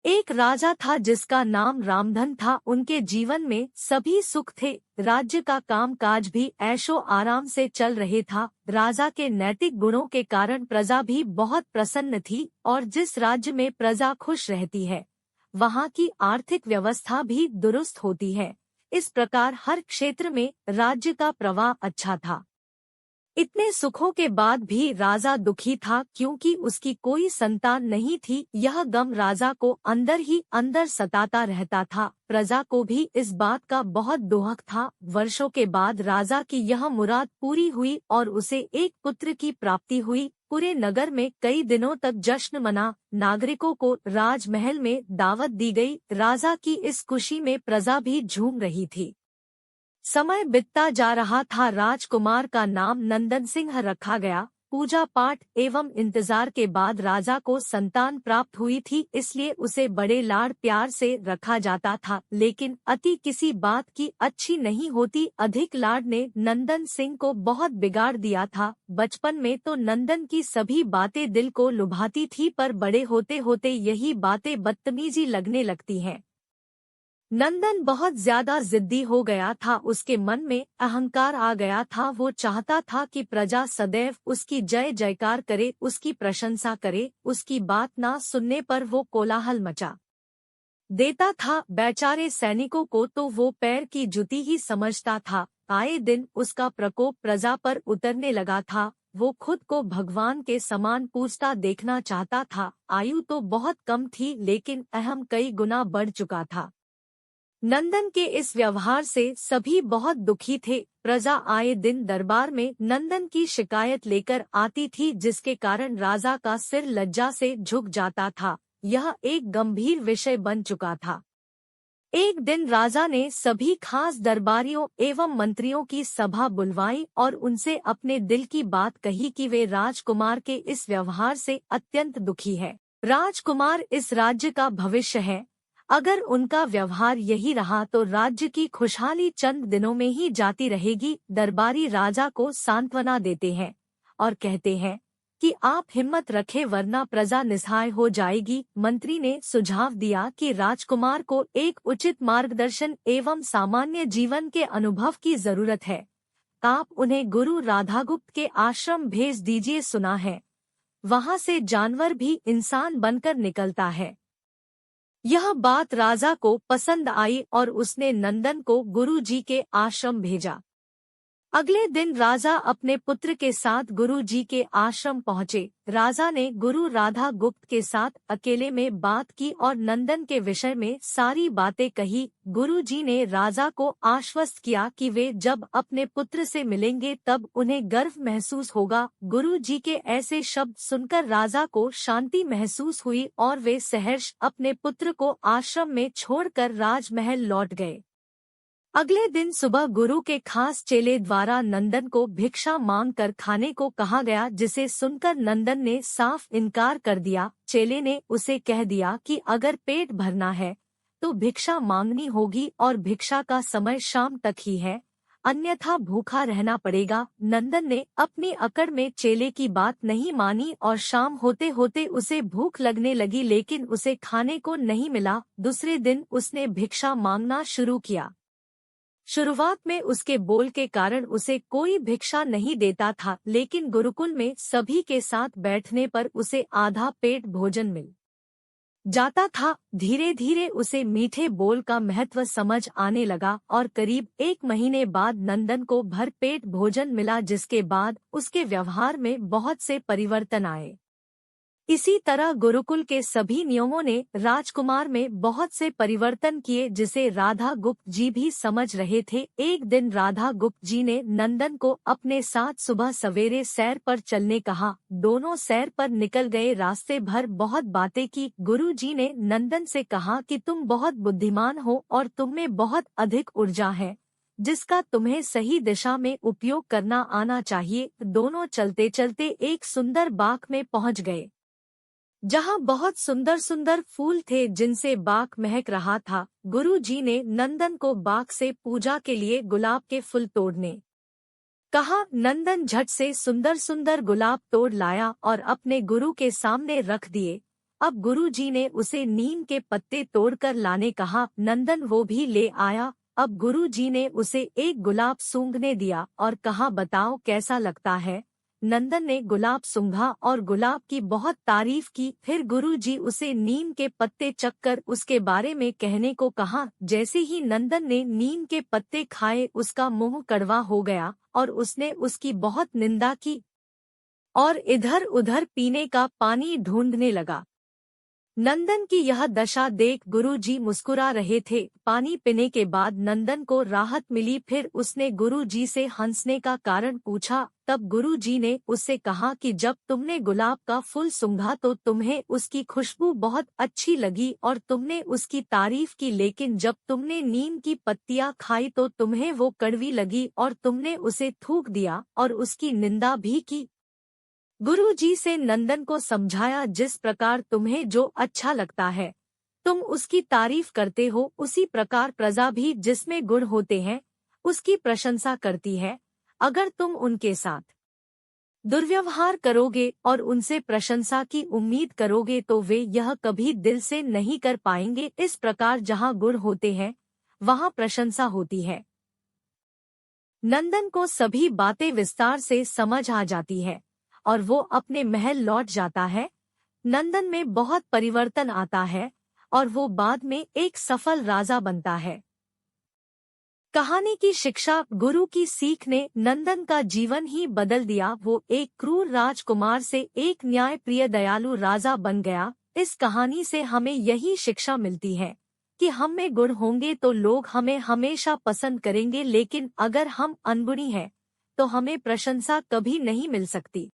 एक राजा था जिसका नाम रामधन था। उनके जीवन में सभी सुख थे। राज्य का कामकाज भी ऐशो आराम से चल रहे था। राजा के नैतिक गुणों के कारण प्रजा भी बहुत प्रसन्न थी और जिस राज्य में प्रजा खुश रहती है वहाँ की आर्थिक व्यवस्था भी दुरुस्त होती है। इस प्रकार हर क्षेत्र में राज्य का प्रवाह अच्छा था। इतने सुखों के बाद भी राजा दुखी था क्योंकि उसकी कोई संतान नहीं थी। यह गम राजा को अंदर ही अंदर सताता रहता था। प्रजा को भी इस बात का बहुत दुख था। वर्षों के बाद राजा की यह मुराद पूरी हुई और उसे एक पुत्र की प्राप्ति हुई। पूरे नगर में कई दिनों तक जश्न मना। नागरिकों को राजमहल में दावत दी गई। राजा की इस खुशी में प्रजा भी झूम रही थी। समय बीतता जा रहा था। राजकुमार का नाम नंदन सिंह रखा गया। पूजा पाठ एवं इंतजार के बाद राजा को संतान प्राप्त हुई थी, इसलिए उसे बड़े लाड़ प्यार से रखा जाता था। लेकिन अति किसी बात की अच्छी नहीं होती। अधिक लाड़ ने नंदन सिंह को बहुत बिगाड़ दिया था। बचपन में तो नंदन की सभी बातें दिल को लुभाती थी, पर बड़े होते होते यही बातें बदतमीजी लगने लगती हैं। नंदन बहुत ज्यादा जिद्दी हो गया था। उसके मन में अहंकार आ गया था। वो चाहता था कि प्रजा सदैव उसकी जय जयकार करे, उसकी प्रशंसा करे। उसकी बात ना सुनने पर वो कोलाहल मचा देता था। बेचारे सैनिकों को तो वो पैर की जुती ही समझता था। आए दिन उसका प्रकोप प्रजा पर उतरने लगा था। वो खुद को भगवान के समान पूजता देखना चाहता था। आयु तो बहुत कम थी लेकिन अहम कई गुना बढ़ चुका था। नंदन के इस व्यवहार से सभी बहुत दुखी थे। प्रजा आए दिन दरबार में नंदन की शिकायत लेकर आती थी, जिसके कारण राजा का सिर लज्जा से झुक जाता था। यह एक गंभीर विषय बन चुका था। एक दिन राजा ने सभी खास दरबारियों एवं मंत्रियों की सभा बुलवाई और उनसे अपने दिल की बात कही कि वे राजकुमार के इस व्यवहार से अत्यंत दुखी है। राजकुमार इस राज्य का भविष्य है। अगर उनका व्यवहार यही रहा तो राज्य की खुशहाली चंद दिनों में ही जाती रहेगी। दरबारी राजा को सांत्वना देते हैं और कहते हैं कि आप हिम्मत रखें वरना प्रजा निस्सहाय हो जाएगी। मंत्री ने सुझाव दिया कि राजकुमार को एक उचित मार्गदर्शन एवं सामान्य जीवन के अनुभव की जरूरत है। आप उन्हें गुरु राधागुप्त के आश्रम भेज दीजिए। सुना है वहाँ से जानवर भी इंसान बनकर निकलता है। यह बात राजा को पसंद आई और उसने नंदन को गुरुजी के आश्रम भेजा। अगले दिन राजा अपने पुत्र के साथ गुरुजी के आश्रम पहुँचे। राजा ने गुरु राधा गुप्त के साथ अकेले में बात की और नंदन के विषय में सारी बातें कही। गुरुजी ने राजा को आश्वस्त किया कि वे जब अपने पुत्र से मिलेंगे तब उन्हें गर्व महसूस होगा। गुरुजी के ऐसे शब्द सुनकर राजा को शांति महसूस हुई और वे सहर्ष अपने पुत्र को आश्रम में छोड़कर राजमहल लौट गए। अगले दिन सुबह गुरु के खास चेले द्वारा नंदन को भिक्षा मांग कर खाने को कहा गया, जिसे सुनकर नंदन ने साफ इनकार कर दिया। चेले ने उसे कह दिया कि अगर पेट भरना है तो भिक्षा मांगनी होगी और भिक्षा का समय शाम तक ही है, अन्यथा भूखा रहना पड़ेगा। नंदन ने अपनी अकड़ में चेले की बात नहीं मानी और शाम होते होते उसे भूख लगने लगी, लेकिन उसे खाने को नहीं मिला। दूसरे दिन उसने भिक्षा मांगना शुरू किया। शुरुआत में उसके बोल के कारण उसे कोई भिक्षा नहीं देता था, लेकिन गुरुकुल में सभी के साथ बैठने पर उसे आधा पेट भोजन मिल जाता था। धीरे धीरे उसे मीठे बोल का महत्व समझ आने लगा और करीब 1 महीने बाद नंदन को भरपेट भोजन मिला, जिसके बाद उसके व्यवहार में बहुत से परिवर्तन आए। इसी तरह गुरुकुल के सभी नियमों ने राजकुमार में बहुत से परिवर्तन किए, जिसे राधा गुप्त जी भी समझ रहे थे। एक दिन राधा गुप्त जी ने नंदन को अपने साथ सुबह सवेरे सैर पर चलने कहा। दोनों सैर पर निकल गए। रास्ते भर बहुत बातें की। गुरु जी ने नंदन से कहा कि तुम बहुत बुद्धिमान हो और तुम में बहुत अधिक ऊर्जा है, जिसका तुम्हें सही दिशा में उपयोग करना आना चाहिए। दोनों चलते चलते एक सुंदर बाग में पहुँच गए, जहाँ बहुत सुंदर सुंदर फूल थे जिनसे बाग महक रहा था। गुरु जी ने नंदन को बाग से पूजा के लिए गुलाब के फूल तोड़ने कहा। नंदन झट से सुंदर सुंदर गुलाब तोड़ लाया और अपने गुरु के सामने रख दिए अब गुरुजी ने उसे नीम के पत्ते तोड़कर लाने कहा। नंदन वो भी ले आया। अब गुरुजी ने उसे एक गुलाब सूंघने दिया और कहा, बताओ कैसा लगता है। नंदन ने गुलाब सूंघा और गुलाब की बहुत तारीफ की। फिर गुरुजी उसे नीम के पत्ते चखकर उसके बारे में कहने को कहा। जैसे ही नंदन ने नीम के पत्ते खाए उसका मुंह कड़वा हो गया और उसने उसकी बहुत निंदा की और इधर उधर पीने का पानी ढूंढने लगा। नंदन की यह दशा देख गुरुजी मुस्कुरा रहे थे। पानी पीने के बाद नंदन को राहत मिली। फिर उसने गुरुजी से हंसने का कारण पूछा। तब गुरुजी ने उससे कहा कि जब तुमने गुलाब का फूल सूंघा तो तुम्हें उसकी खुशबू बहुत अच्छी लगी और तुमने उसकी तारीफ की, लेकिन जब तुमने नीम की पत्तियां खाई तो तुम्हें वो कड़वी लगी और तुमने उसे थूक दिया और उसकी निंदा भी की। गुरुजी से नंदन को समझाया, जिस प्रकार तुम्हें जो अच्छा लगता है तुम उसकी तारीफ करते हो, उसी प्रकार प्रजा भी जिसमें गुण होते हैं उसकी प्रशंसा करती है। अगर तुम उनके साथ दुर्व्यवहार करोगे और उनसे प्रशंसा की उम्मीद करोगे तो वे यह कभी दिल से नहीं कर पाएंगे। इस प्रकार जहाँ गुण होते हैं वहाँ प्रशंसा होती है। नंदन को सभी बातें विस्तार से समझ आ जाती है और वो अपने महल लौट जाता है। नंदन में बहुत परिवर्तन आता है और वो बाद में एक सफल राजा बनता है। कहानी की शिक्षा, गुरु की सीख ने नंदन का जीवन ही बदल दिया। वो एक क्रूर राजकुमार से एक न्यायप्रिय दयालु राजा बन गया। इस कहानी से हमें यही शिक्षा मिलती है कि हम में गुण होंगे तो लोग हमें हमेशा पसंद करेंगे, लेकिन अगर हम अनगुणी हैं तो हमें प्रशंसा कभी नहीं मिल सकती।